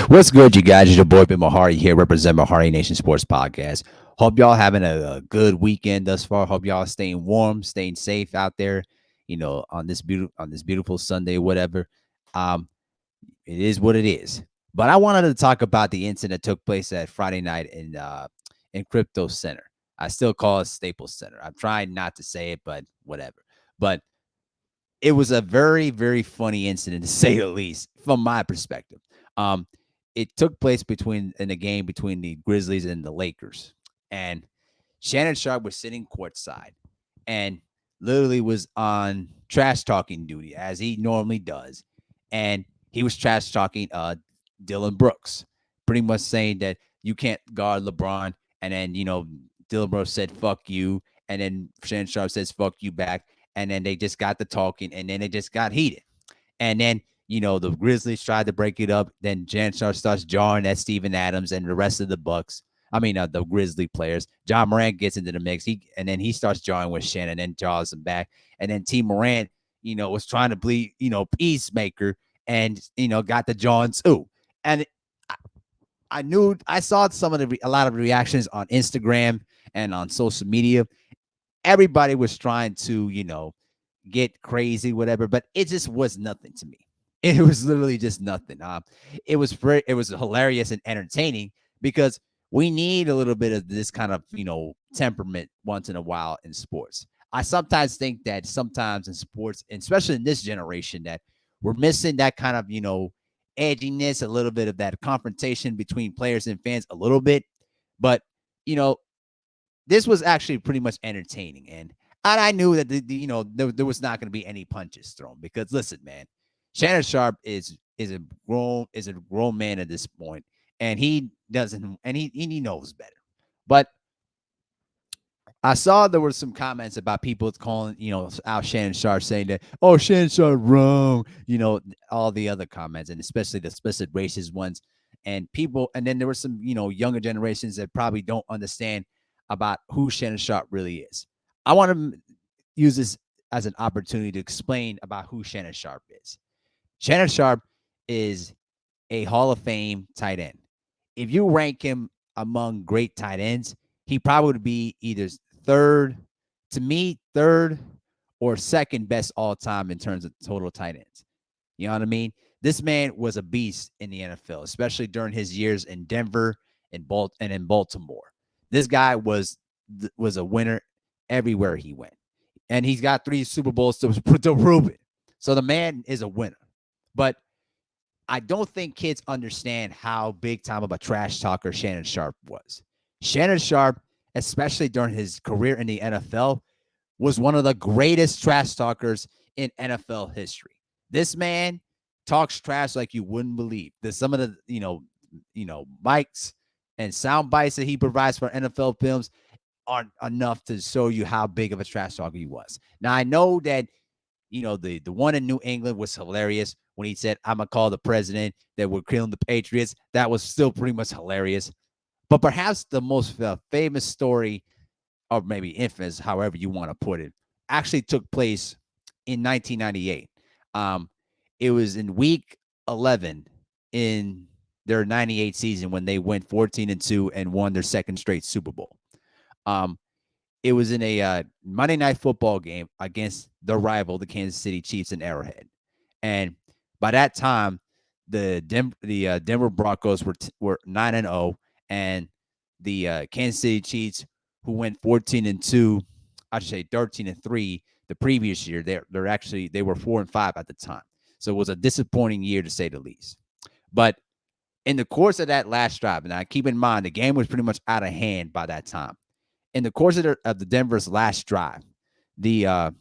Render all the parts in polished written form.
What's good, you guys? It's your boy Ben Mahari here, represent Mahari Nation Sports Podcast. Hope y'all having a good weekend thus far. Hope y'all staying warm, staying safe out there. On this beautiful Sunday, whatever. Um, it is what it is. But I wanted to talk about the incident that took place at Friday night in Crypto Center. I still call it Staples Center. I'm trying not to say it, but whatever. But it was a very, very funny incident to say the least, from my perspective. Um, it took place in a game between the Grizzlies and the Lakers, and Shannon Sharpe was sitting courtside, and literally was on trash talking duty as he normally does, and he was trash talking Dillon Brooks, pretty much saying that you can't guard LeBron, and then Dillon Brooks said "fuck you," and then Shannon Sharpe says "fuck you" back, and then they just got the talking, and then it just got heated. And then, the Grizzlies tried to break it up. Then Jan starts jarring at Steven Adams and the rest of the Bucks. I mean, the Grizzly players. John Morant gets into the mix. And then he starts jarring with Shannon and jaws him back. And then T. Morant, was trying to bleed, peacemaker and, got the John too. And I saw a lot of reactions on Instagram and on social media. Everybody was trying to, get crazy, whatever, but it just was nothing to me. It was literally just nothing. It was hilarious and entertaining because we need a little bit of this kind of temperament once in a while in sports. I sometimes think that sometimes in sports, and especially in this generation, that we're missing that kind of edginess, a little bit of that confrontation between players and fans, a little bit. But you know, this was actually pretty much entertaining, and I knew that there was not going to be any punches thrown because listen, man, Shannon Sharpe is a grown man at this point, and he doesn't and he knows better. But I saw there were some comments about people calling out Shannon Sharpe, saying that Shannon Sharpe wrong, all the other comments, and especially the explicit racist ones, and then there were some younger generations that probably don't understand about who Shannon Sharpe really is. I want to use this as an opportunity to explain about who Shannon Sharpe is. Shannon Sharpe is a Hall of Fame tight end. If you rank him among great tight ends, he probably would be either third, to me, third or second best all time in terms of total tight ends. You know what I mean? This man was a beast in the NFL, especially during his years in Denver and in Baltimore. This guy was a winner everywhere he went, and he's got 3 Super Bowls to prove it. So the man is a winner. But I don't think kids understand how big time of a trash talker Shannon Sharpe was. Shannon Sharpe, especially during his career in the NFL, was one of the greatest trash talkers in NFL history. This man talks trash like you wouldn't believe. There's some of the, mics and sound bites that he provides for NFL films aren't enough to show you how big of a trash talker he was. Now, I know that, the one in New England was hilarious when he said, I'm going to call the president that we're killing the Patriots. That was still pretty much hilarious. But perhaps the most famous story, or maybe infamous, however you want to put it, actually took place in 1998. It was in week 11 in their 98 season when they went 14-2 and won their second straight Super Bowl. It was in a Monday Night Football game against the rival, the Kansas City Chiefs in Arrowhead. And by that time, the Denver Broncos were 9-0, and the Kansas City Chiefs, who went 14-2, I should say 13-3 the previous year, they were 4-5 at the time. So it was a disappointing year to say the least. But in the course of that last drive, and now keep in mind the game was pretty much out of hand by that time. In the course of the Denver's last drive, the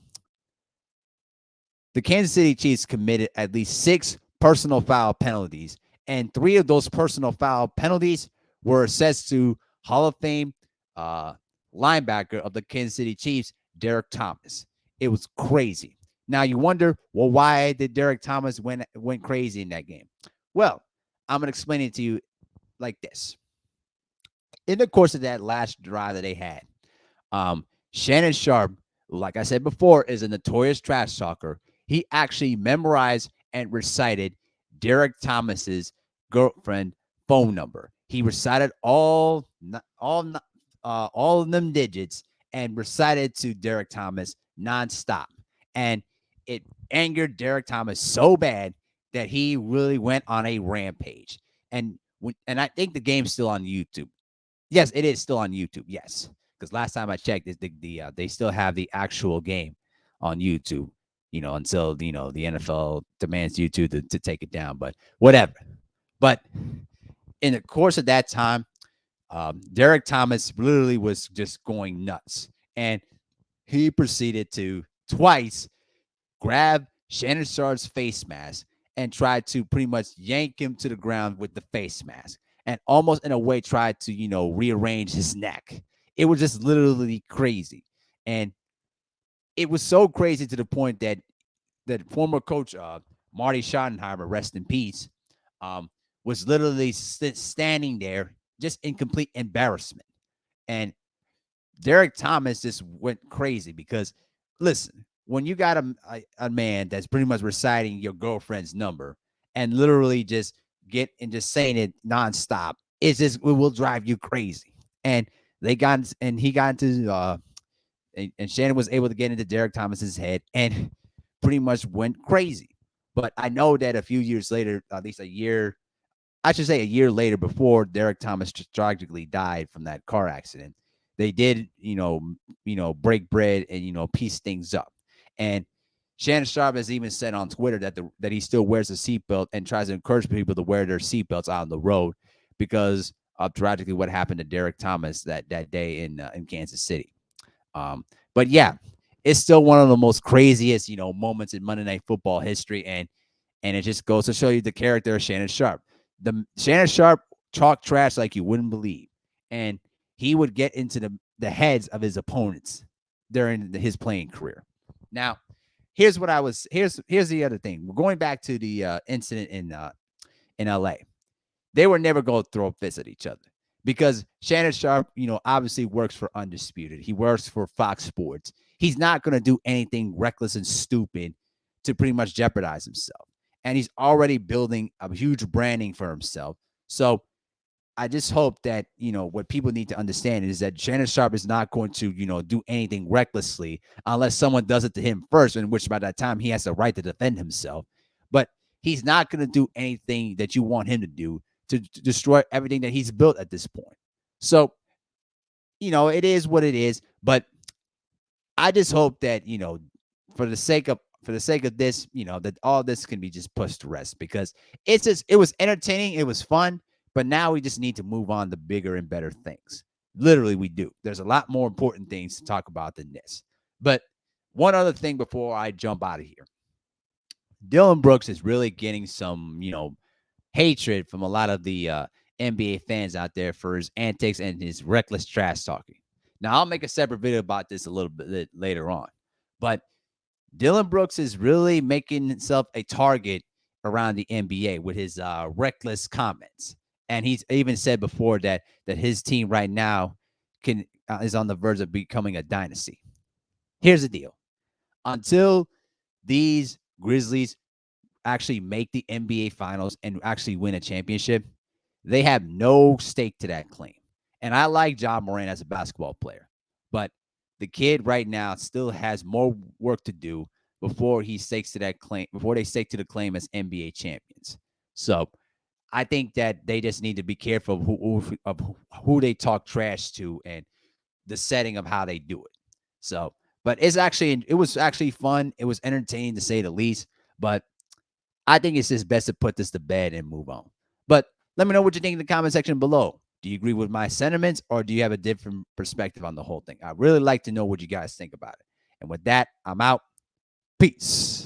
Kansas City Chiefs committed at least 6 personal foul penalties, and 3 of those personal foul penalties were assessed to Hall of Fame linebacker of the Kansas City Chiefs, Derek Thomas. It was crazy. Now you wonder, well, why did Derek Thomas went crazy in that game? Well, I'm going to explain it to you like this. In the course of that last drive that they had, Shannon Sharpe, like I said before, is a notorious trash talker. He actually memorized and recited Derek Thomas's girlfriend, phone number. He recited all of them digits and recited to Derek Thomas nonstop. And it angered Derek Thomas so bad that he really went on a rampage. And I think the game's still on YouTube. Yes, it is still on YouTube. Yes, because last time I checked, they still have the actual game on YouTube. Until the NFL demands YouTube to take it down. But whatever. But in the course of that time, Derek Thomas literally was just going nuts, and he proceeded to twice grab Shannon Sharpe's face mask and tried to pretty much yank him to the ground with the face mask, and almost in a way tried to rearrange his neck. It was just literally crazy, and it was so crazy to the point that former coach Marty Schottenheimer, rest in peace, was literally standing there just in complete embarrassment. And Derek Thomas just went crazy because, listen, when you got a man that's pretty much reciting your girlfriend's number and literally just saying it nonstop, it will drive you crazy. And he got into and Shannon was able to get into Derek Thomas's head and pretty much went crazy. But I know that a few years later, at least I should say a year later, before Derek Thomas tragically died from that car accident, they did, break bread and, piece things up. And Shannon Sharpe has even said on Twitter that he still wears a seatbelt and tries to encourage people to wear their seatbelts out on the road because of tragically what happened to Derek Thomas that day in Kansas City. But yeah, it's still one of the most craziest, moments in Monday Night Football history, and it just goes to show you the character of Shannon Sharpe. The Shannon Sharpe talked trash like you wouldn't believe, and he would get into the heads of his opponents during his playing career. Now, here's the other thing. We're going back to the incident in L.A. They were never going to throw fists at each other because Shannon Sharpe, obviously works for Undisputed. He works for Fox Sports. He's not going to do anything reckless and stupid to pretty much jeopardize himself. And he's already building a huge branding for himself. So I just hope that, what people need to understand is that Shannon Sharpe is not going to, do anything recklessly unless someone does it to him first, in which by that time he has the right to defend himself. But he's not going to do anything that you want him to do to destroy everything that he's built at this point. So, it is what it is. But I just hope that, for the sake of this, that all this can be just pushed to rest, because it was entertaining, it was fun, but now we just need to move on to bigger and better things. Literally, we do. There's a lot more important things to talk about than this. But one other thing before I jump out of here. Dillon Brooks is really getting some, hatred from a lot of the NBA fans out there for his antics and his reckless trash talking. Now, I'll make a separate video about this a little bit later on. But Dillon Brooks is really making himself a target around the NBA with his reckless comments. And he's even said before that his team right now is on the verge of becoming a dynasty. Here's the deal. Until these Grizzlies actually make the NBA Finals and actually win a championship, they have no stake to that claim. And I like Ja Morant as a basketball player, but the kid right now still has more work to do before he stakes to that claim, before they stake to the claim as NBA champions. So I think that they just need to be careful of who they talk trash to and the setting of how they do it. So, but it was actually fun. It was entertaining to say the least, but I think it's just best to put this to bed and move on. But let me know what you think in the comment section below. Do you agree with my sentiments, or do you have a different perspective on the whole thing? I'd really like to know what you guys think about it. And with that, I'm out. Peace.